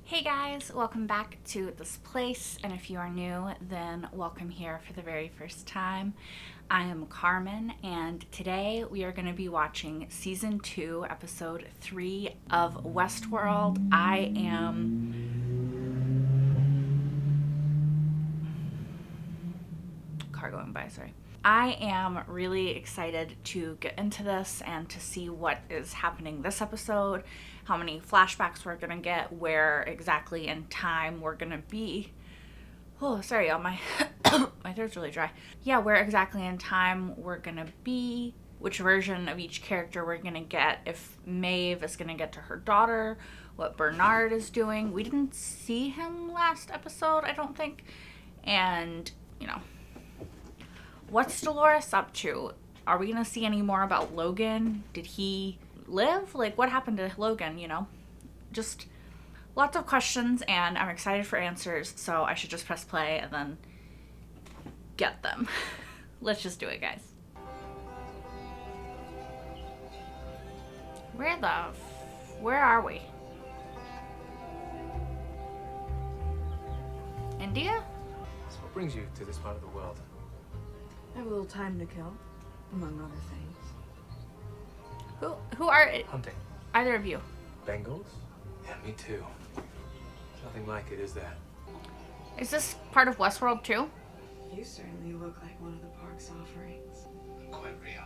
Hey guys, welcome back to this place, and if you are new, then welcome here for the very first time. I am Carmen, and today we are going to be watching Season 2, Episode 3 of Westworld. Car going by, sorry. I am really excited to get into this and to see what is happening this episode, how many flashbacks we're gonna get, where exactly in time we're gonna be. Oh, sorry, y'all, my my throat's really dry. Yeah, where exactly in time we're gonna be, which version of each character we're gonna get, if Maeve is gonna get to her daughter, what Bernard is doing. We didn't see him last episode, I don't think. And, you know, what's Dolores up to? Are we gonna see any more about Logan? Did he live? Like, what happened to Logan, you know? Just lots of questions, and I'm excited for answers, so I should just press play and then get them. Let's just do it, guys. Where are we? India? So what brings you to this part of the world? I have a little time to kill, among other things. Who are Hunting. either of you? Bengals? Yeah, me too. Nothing like it, is there? Is this part of Westworld too? You certainly look like one of the park's offerings. Quite real.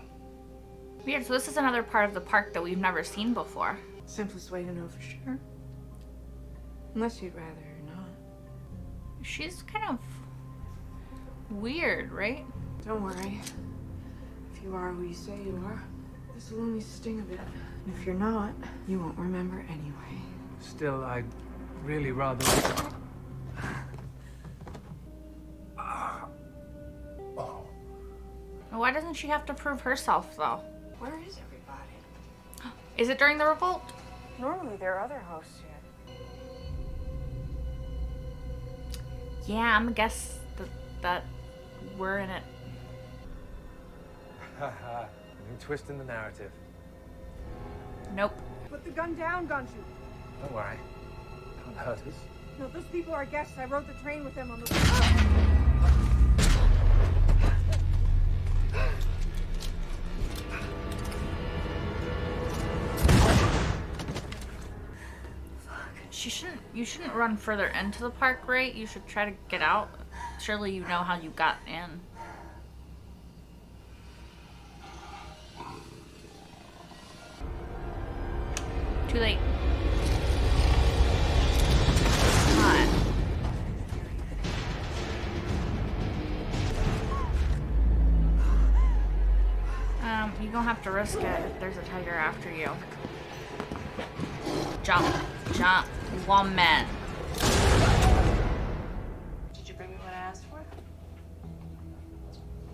Weird, so this is another part of the park that we've never seen before. Simplest way to know for sure. Unless you'd rather not. She's kind of weird, right? Don't worry. If you are who you say you are, this will only sting a bit. And if you're not, you won't remember anyway. Still, I'd really rather... Why doesn't she have to prove herself, though? Where is everybody? Is it during the revolt? Normally there are other hosts here. Yeah, I'm gonna guess that we're in it. Haha, new twist in the narrative. Nope. Put the gun down, Gunshoe. Don't worry. Can't hurt us. No, those people are guests. I rode the train with them on the... You shouldn't run further into the park, right? You should try to get out. Surely you know how you got in. Too late. Come on. You're gonna have to risk it if there's a tiger after you. Jump. Jump. Woman. Did you bring me what I asked for?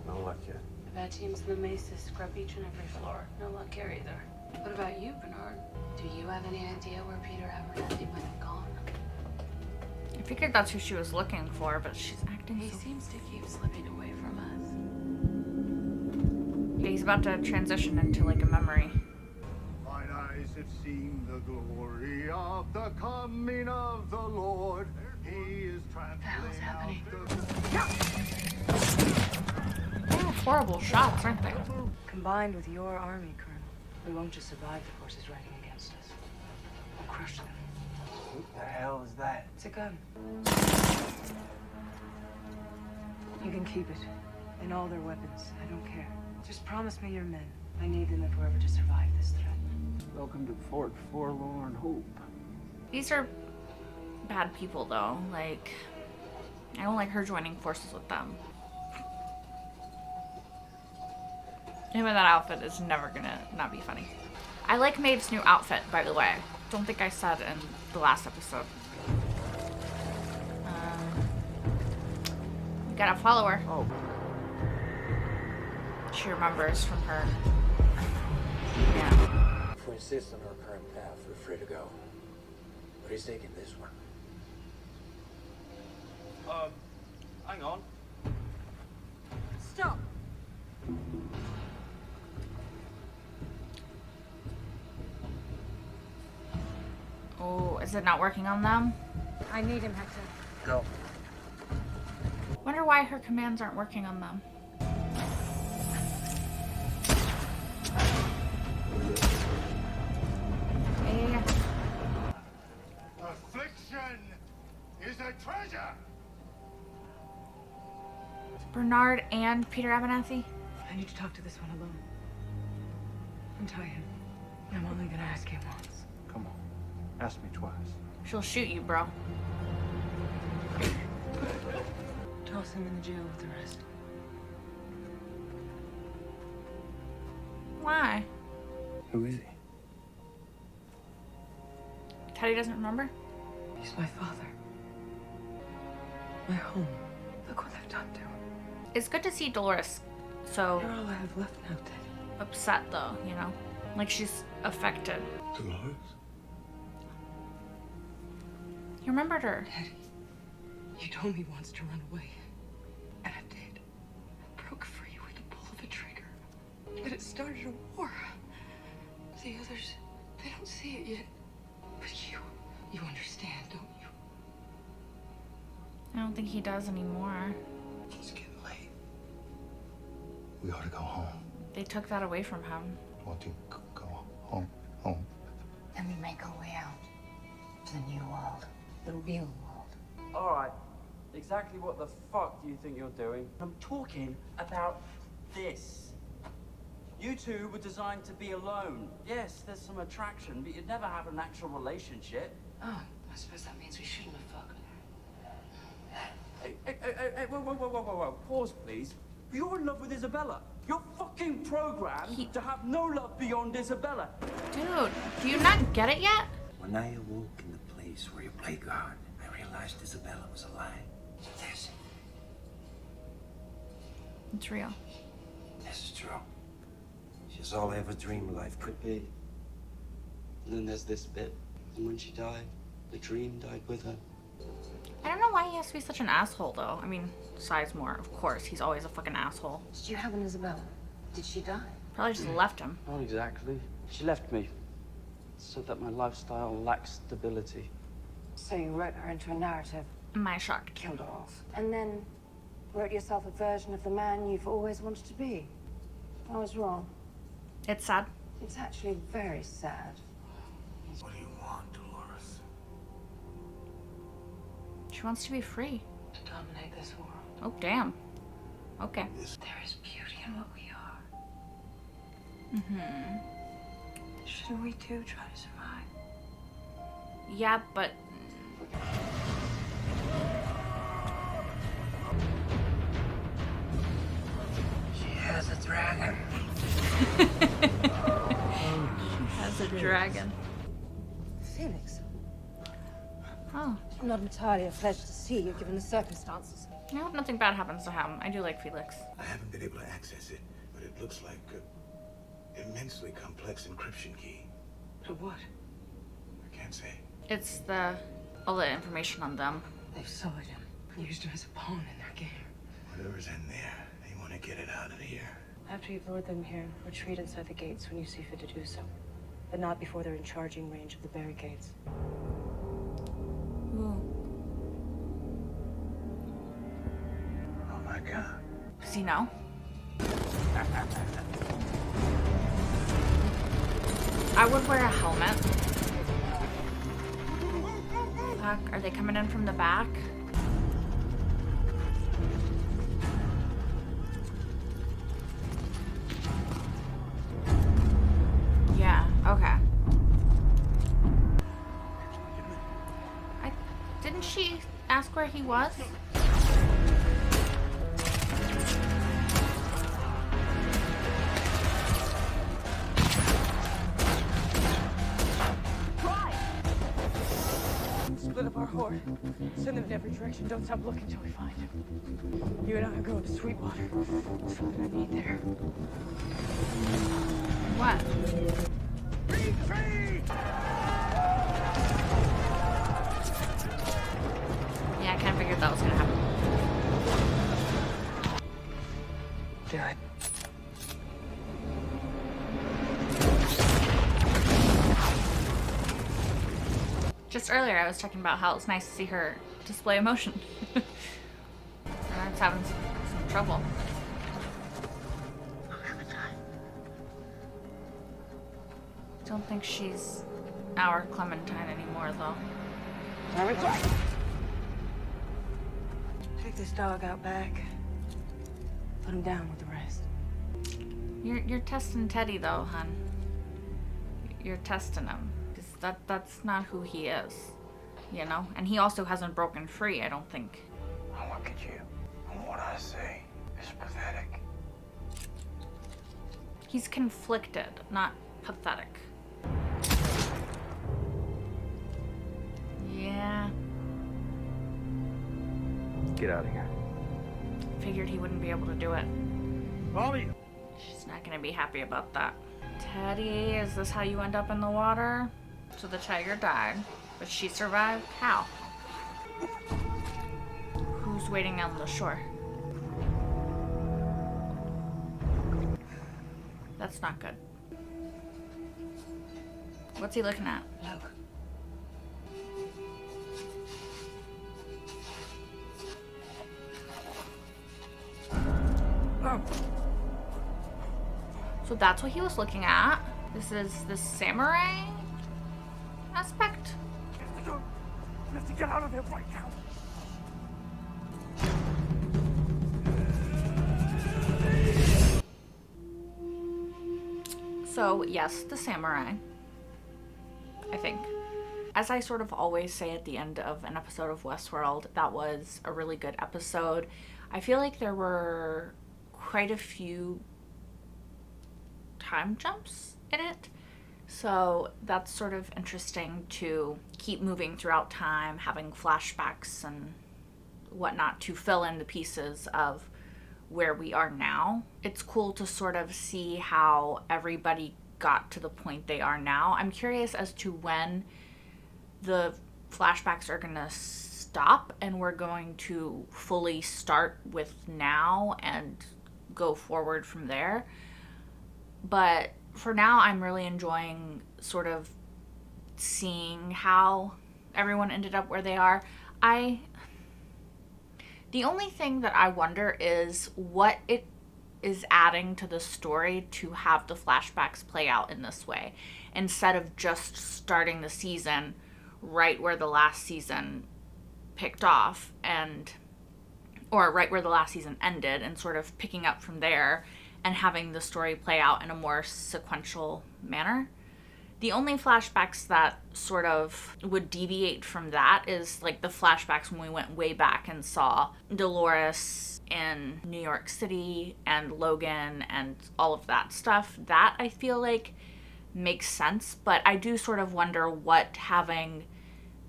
No luck yet. I've had teams in the Mesa scrub each and every floor. No luck here either. What about you, Bernard? Do you have any idea where Peter Abernathy might have gone? I figured that's who she was looking for, but she's acting He so... seems to keep slipping away from us. Yeah, he's about to transition into, like, a memory. Mine eyes have seen the glory of the coming of the Lord. He is hell's happening? Oh, horrible shots, aren't they? Combined with your army, Colonel, we won't just survive the forces riding against us. We'll crush them. What the hell is that? It's a gun. You can keep it. And all their weapons. I don't care. Just promise me your men. I need them if we're ever to survive this threat. Welcome to Fort Forlorn Hope. These are bad people, though. Like, I don't like her joining forces with them. Him in that outfit is never gonna not be funny. I like Maeve's new outfit, by the way. Don't think I said in the last episode. We gotta follow her. Oh. She remembers from her. Yeah. If we insist on our current path, we're free to go. But he's taking this one. Hang on. Stop. Is it not working on them? I need him, Hector. Go. Wonder why her commands aren't working on them. Yeah. Affliction is a treasure. Bernard and Peter Abernathy? I need to talk to this one alone. And tell him I'm only gonna ask him once. Come on. Ask me twice. She'll shoot you, bro. Toss him in the jail with the rest. Why? Who is he? Teddy doesn't remember? He's my father. My home. Look what they've done to him. It's good to see Dolores so You're all I have left now, Teddy. upset, though, you know? Like she's affected. Dolores? You remembered her. Teddy, you told me once to run away. And I did. I broke free with the pull of a trigger. But it started a war. The others, they don't see it yet. But you understand, don't you? I don't think he does anymore. It's getting late. We ought to go home. They took that away from him. Want to go home? Home. And we make our way out to the new world, the real world. Alright, exactly what the fuck do you think you're doing? I'm talking about this. You two were designed to be alone. Yes, there's some attraction, but you'd never have an actual relationship. Oh, I suppose that means we shouldn't have fucked. Hey, whoa. Pause, please. You're in love with Isabella. You're fucking programmed to have no love beyond Isabella. Dude, do you not get it yet? When I awoke in the place where you play God, I realized Isabella was alive. Yes, It's real. this is true. She's all I ever dreamed life could be. And then there's this bit. And when she died, the dream died with her. I don't know why he has to be such an asshole, though. I mean, Sizemore, of course. He's always a fucking asshole. Did you have an Isabella? Did she die? Probably just left him. Not exactly. She left me so that my lifestyle lacks stability. So you wrote her into a narrative, Am I shocked? killed her off, and then wrote yourself a version of the man you've always wanted to be. I was wrong. It's sad. It's actually very sad. What do you want, Dolores? She wants to be free. To dominate this world. Oh, damn. Okay. There is beauty in what we are. Mm-hmm. Shouldn't we too try to survive? Yeah, but... She has a dragon. As a dragon. Felix, Oh. not entirely a pleasure to see you given the circumstances. I hope nothing bad happens to him. I do like Felix. I haven't been able to access it, but it looks like an immensely complex encryption key. To what? I can't say. It's all the information on them. They've sold him. Used him as a pawn in their game. Whatever's in there, they want to get it out of here. After you've lured them here, retreat inside the gates when you see fit to do so. But not before they're in charging range of the barricades. Ooh. Oh my God. Does he know? I would wear a helmet. Fuck, are they coming in from the back? Yeah, okay. Didn't she ask where he was? Split up our horde. Send them in every direction. Don't stop looking till we find him. You and I are going to Sweetwater. There's something I need there. What? Yeah, I kind of figured that was gonna happen. Do it. Just Just earlier I was talking about how it's nice to see her display emotion. Bernard's having some trouble. Don't think she's our Clementine anymore, though. Take this dog out back. Put him down with the rest. You're testing Teddy, though, hun. You're testing him. 'Cause that's not who he is, you know? And he also hasn't broken free, I don't think. I look at you, and what I see is pathetic. He's conflicted, not pathetic. Yeah. Get out of here. Figured he wouldn't be able to do it. Bobby! She's not gonna be happy about that. Teddy, is this how you end up in the water? So the tiger died, but she survived? How? Who's waiting on the shore? That's not good. What's he looking at? Look. So that's what he was looking at. This is the samurai aspect. We have to get out of here right now. So yes, the samurai, I think. As I sort of always say at the end of an episode of Westworld, that was a really good episode. I feel like there were quite a few time jumps in it. So that's sort of interesting to keep moving throughout time, having flashbacks and whatnot to fill in the pieces of where we are now. It's cool to sort of see how everybody got to the point they are now. I'm curious as to when the flashbacks are gonna stop and we're going to fully start with now and go forward from there. But for now, I'm really enjoying sort of seeing how everyone ended up where they are. The only thing that I wonder is what it is adding to the story to have the flashbacks play out in this way, instead of just starting the season right where the last season picked off, or right where the last season ended, and sort of picking up from there and having the story play out in a more sequential manner. The only flashbacks that sort of would deviate from that is like the flashbacks when we went way back and saw Dolores in New York City and Logan and all of that stuff. That I feel like makes sense, but I do sort of wonder what having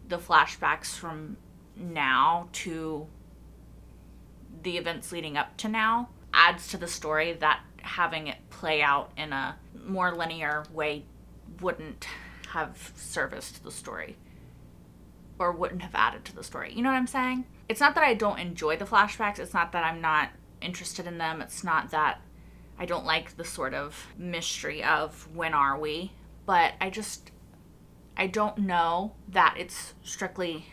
the flashbacks from now to the events leading up to now adds to the story that having it play out in a more linear way wouldn't have serviced the story or wouldn't have added to the story. You know what I'm saying? It's not that I don't enjoy the flashbacks. It's not that I'm not interested in them. It's not that I don't like the sort of mystery of when are we, but I don't know that it's strictly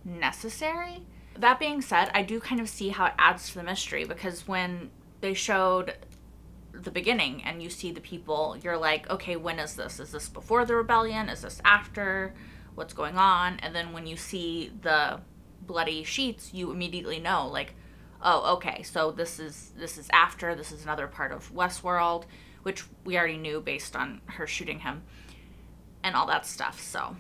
necessary. That being said, I do kind of see how it adds to the mystery, because when they showed the beginning and you see the people, you're like, okay, when is this? Is this before the rebellion? Is this after? What's going on? And then when you see the bloody sheets, you immediately know, like, oh, okay, so this is after. This is another part of Westworld, which we already knew based on her shooting him and all that stuff. So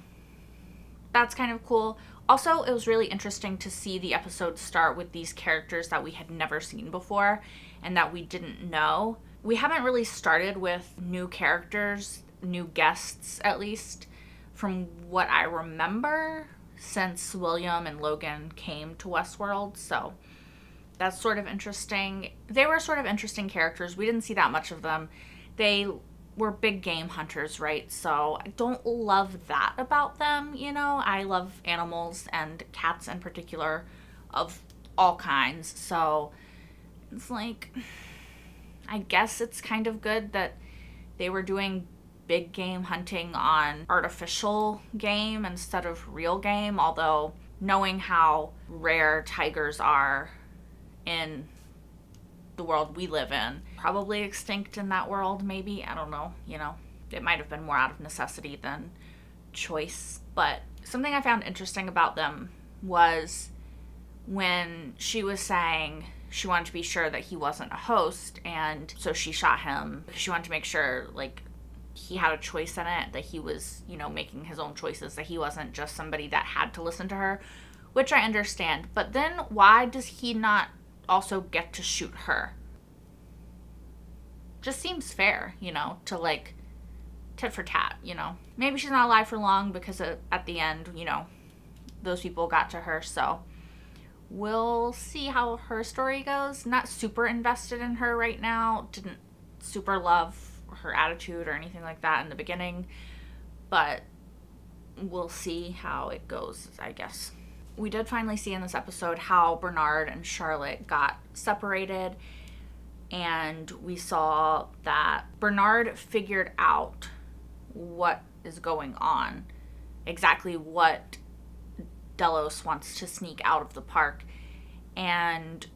that's kind of cool. Also, it was really interesting to see the episode start with these characters that we had never seen before and that we didn't know. We haven't really started with new characters, new guests at least, from what I remember, since William and Logan came to Westworld. So that's sort of interesting. They were sort of interesting characters. We didn't see that much of them. They were big game hunters, right? So I don't love that about them, you know? I love animals and cats in particular of all kinds. So it's like, I guess it's kind of good that they were doing big game hunting on artificial game instead of real game, although knowing how rare tigers are in the world we live in, probably extinct in that world, maybe. I don't know, you know. It might have been more out of necessity than choice. But something I found interesting about them was when she was saying she wanted to be sure that he wasn't a host, and so she shot him. She wanted to make sure, like, he had a choice in it, that he was, you know, making his own choices, that he wasn't just somebody that had to listen to her, which I understand. But then why does he not also get to shoot her? Just seems fair, you know, to, like, tit for tat, you know. Maybe she's not alive for long because at the end, you know, those people got to her, so we'll see how her story goes. Not super invested in her right now. Didn't super love her attitude or anything like that in the beginning, but we'll see how it goes, I guess. We did finally see in this episode how Bernard and Charlotte got separated, and we saw that Bernard figured out what is going on, exactly what Delos wants to sneak out of the park, and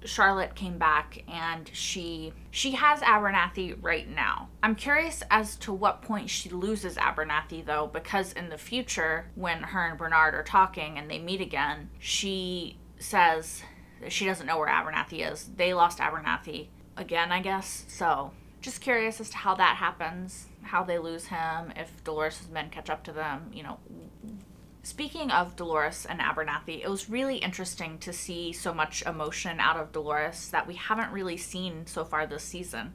Charlotte came back and she has Abernathy right now. I'm curious as to what point she loses Abernathy, though, because in the future, when her and Bernard are talking and they meet again, she says that she doesn't know where Abernathy is. They lost Abernathy again, I guess. So just curious as to how that happens, how they lose him, if Dolores' men catch up to them, you know. Speaking of Dolores and Abernathy, it was really interesting to see so much emotion out of Dolores that we haven't really seen so far this season.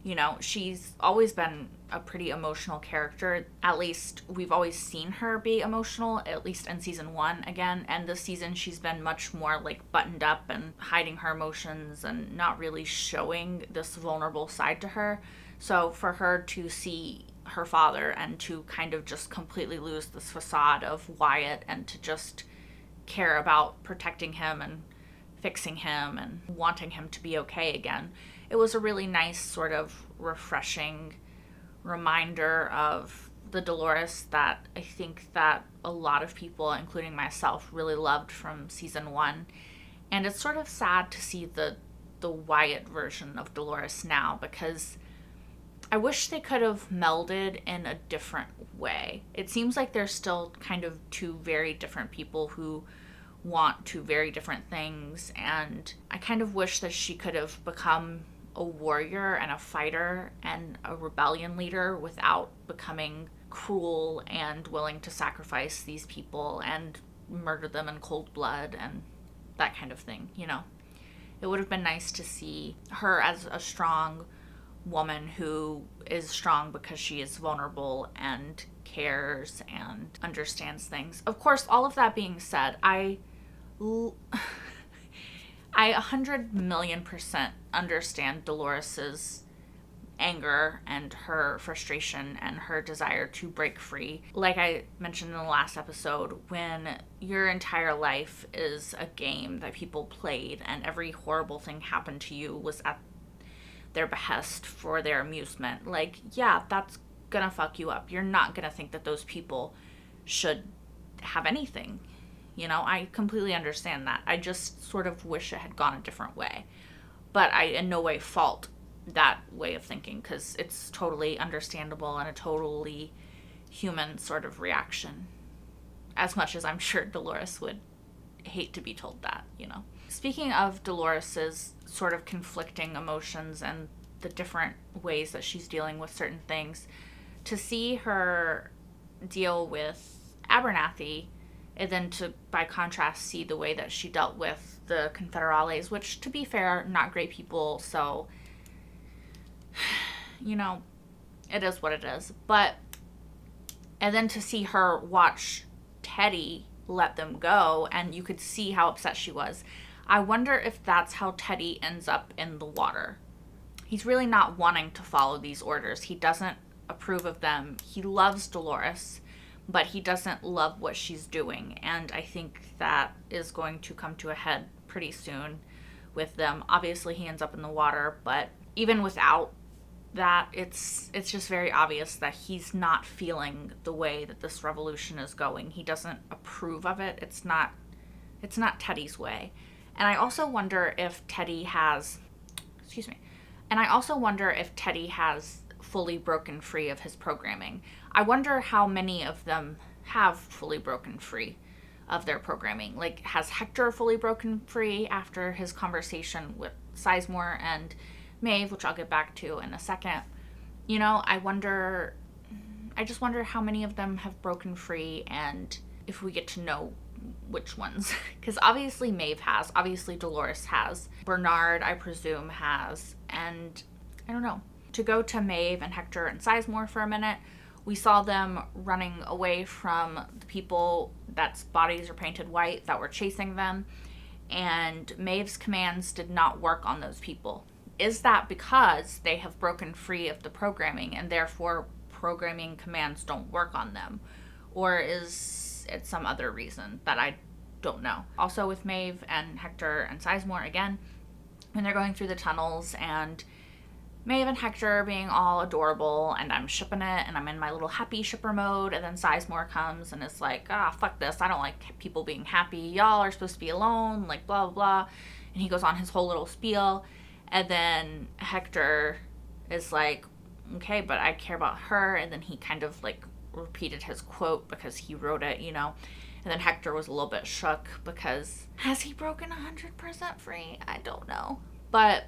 You know, she's always been a pretty emotional character. At least we've always seen her be emotional, at least in season 1 again. And this season she's been much more like buttoned up and hiding her emotions and not really showing this vulnerable side to her. So for her to see her father and to kind of just completely lose this facade of Wyatt and to just care about protecting him and fixing him and wanting him to be okay again, it was a really nice sort of refreshing reminder of the Dolores that I think that a lot of people, including myself, really loved from season 1. And it's sort of sad to see the Wyatt version of Dolores now, because I wish they could have melded in a different way. It seems like they're still kind of two very different people who want two very different things, and I kind of wish that she could have become a warrior and a fighter and a rebellion leader without becoming cruel and willing to sacrifice these people and murder them in cold blood and that kind of thing, you know. It would have been nice to see her as a strong woman who is strong because she is vulnerable and cares and understands things. Of course, all of that being said, I 100,000,000% understand Dolores's anger and her frustration and her desire to break free. Like I mentioned in the last episode, when your entire life is a game that people played and every horrible thing happened to you was at their behest for their amusement, like, yeah, that's gonna fuck you up. You're not gonna think that those people should have anything. You know, I completely understand that. I just sort of wish it had gone a different way. But I in no way fault that way of thinking, because it's totally understandable and a totally human sort of reaction. As much as I'm sure Dolores would hate to be told that, you know. Speaking of Dolores's sort of conflicting emotions and the different ways that she's dealing with certain things, to see her deal with Abernathy, and then to, by contrast, see the way that she dealt with the Confederales, which, to be fair, not great people, so, you know, it is what it is. But, and then to see her watch Teddy let them go, and you could see how upset she was. I wonder if that's how Teddy ends up in the water. He's really not wanting to follow these orders. He doesn't approve of them. He loves Dolores, but he doesn't love what she's doing. And I think that is going to come to a head pretty soon with them. Obviously, he ends up in the water, but even without that it's just very obvious that he's not feeling the way that this revolution is going. He doesn't approve of it. It's not Teddy's way. And I also wonder if Teddy has fully broken free of his programming. I wonder how many of them have fully broken free of their programming. Like, has Hector fully broken free after his conversation with Sizemore and Maeve, which I'll get back to in a second? You know, I just wonder how many of them have broken free, and if we get to know which ones. Because obviously Maeve has, obviously Dolores has, Bernard, I presume, has, and I don't know. To go to Maeve and Hector and Sizemore for a minute, we saw them running away from the people that's bodies are painted white that were chasing them, and Maeve's commands did not work on those people. Is that because they have broken free of the programming and therefore programming commands don't work on them? Or is it some other reason that I don't know? Also with Maeve and Hector and Sizemore, again, when they're going through the tunnels and Maeve and Hector being all adorable, and I'm shipping it, and I'm in my little happy shipper mode, and then Sizemore comes and is like, fuck this, I don't like people being happy, y'all are supposed to be alone, like blah, blah, blah, and he goes on his whole little spiel, and then Hector is like, okay, but I care about her, and then he kind of like repeated his quote because he wrote it, you know, and then Hector was a little bit shook because has he broken 100% free? I don't know. But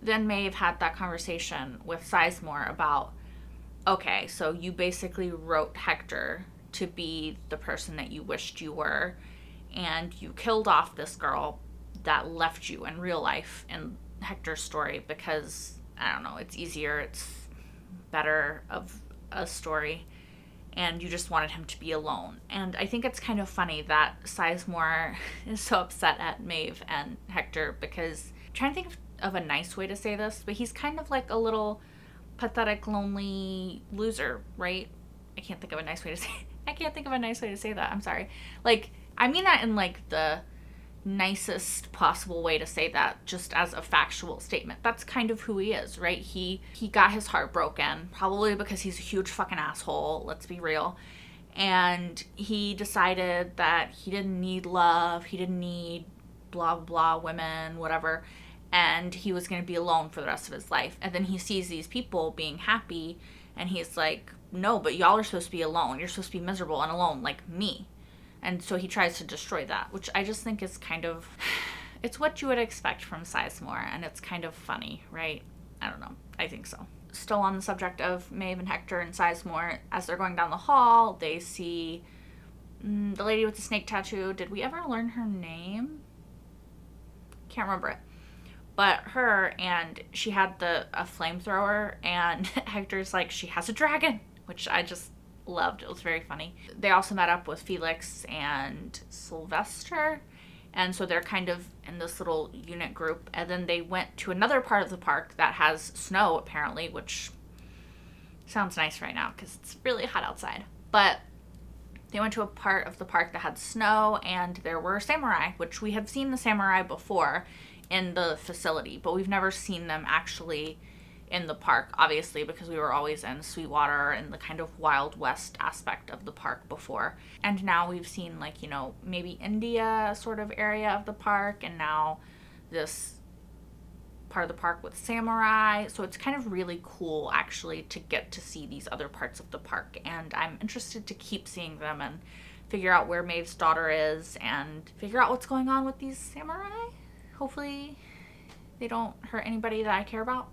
then Maeve had that conversation with Sizemore about, okay, so you basically wrote Hector to be the person that you wished you were, and you killed off this girl that left you in real life in Hector's story because, I don't know, it's easier, it's better of a story, and you just wanted him to be alone. And I think it's kind of funny that Sizemore is so upset at Maeve and Hector because, I'm trying to think of a nice way to say this, but he's kind of like a little pathetic, lonely loser, right? I can't think of a nice way to say that. I'm sorry. Like, I mean that in like the nicest possible way to say that, just as a factual statement. That's kind of who he is, right? He got his heart broken, probably because he's a huge fucking asshole, let's be real. And he decided that he didn't need love, he didn't need blah blah women, whatever, and he was going to be alone for the rest of his life. And then he sees these people being happy, and he's like, no, but y'all are supposed to be alone. You're supposed to be miserable and alone like me. And so he tries to destroy that, which I just think is kind of, it's what you would expect from Sizemore, and it's kind of funny, right? I don't know. I think so. Still on the subject of Maeve and Hector and Sizemore, as they're going down the hall, they see the lady with the snake tattoo. Did we ever learn her name? Can't remember it. But her, and she had a flamethrower, and Hector's like, she has a dragon, which I just loved. It was very funny. They also met up with Felix and Sylvester, and so they're kind of in this little unit group. And then they went to another part of the park that has snow, apparently, which sounds nice right now because it's really hot outside. But they went to a part of the park that had snow, and there were samurai, which we have seen the samurai before in the facility, but we've never seen them actually in the park, obviously, because we were always in Sweetwater and the kind of Wild West aspect of the park before. And now we've seen, like, you know, maybe India sort of area of the park, and now this part of the park with samurai. So it's kind of really cool, actually, to get to see these other parts of the park. And I'm interested to keep seeing them and figure out where Maeve's daughter is and figure out what's going on with these samurai. Hopefully they don't hurt anybody that I care about.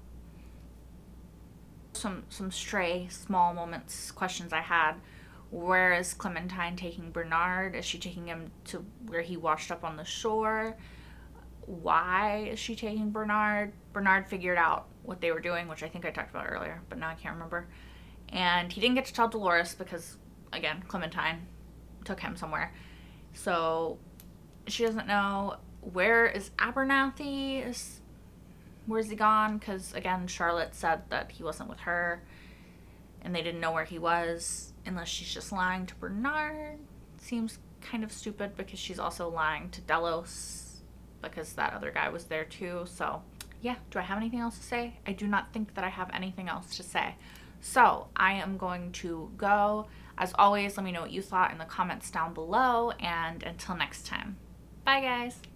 Some stray, small moments, questions I had. Where is Clementine taking Bernard? Is she taking him to where he washed up on the shore? Why is she taking Bernard? Bernard figured out what they were doing, which I think I talked about earlier, but now I can't remember. And he didn't get to tell Dolores because, again, Clementine took him somewhere. So she doesn't know. Where is Abernathy? Where's he gone? Because, again, Charlotte said that he wasn't with her, and they didn't know where he was, unless she's just lying to Bernard. Seems kind of stupid because she's also lying to Delos, because that other guy was there too. So, yeah, do I have anything else to say? I do not think that I have anything else to say. So I am going to go. As always, let me know what you thought in the comments down below, and until next time, bye guys.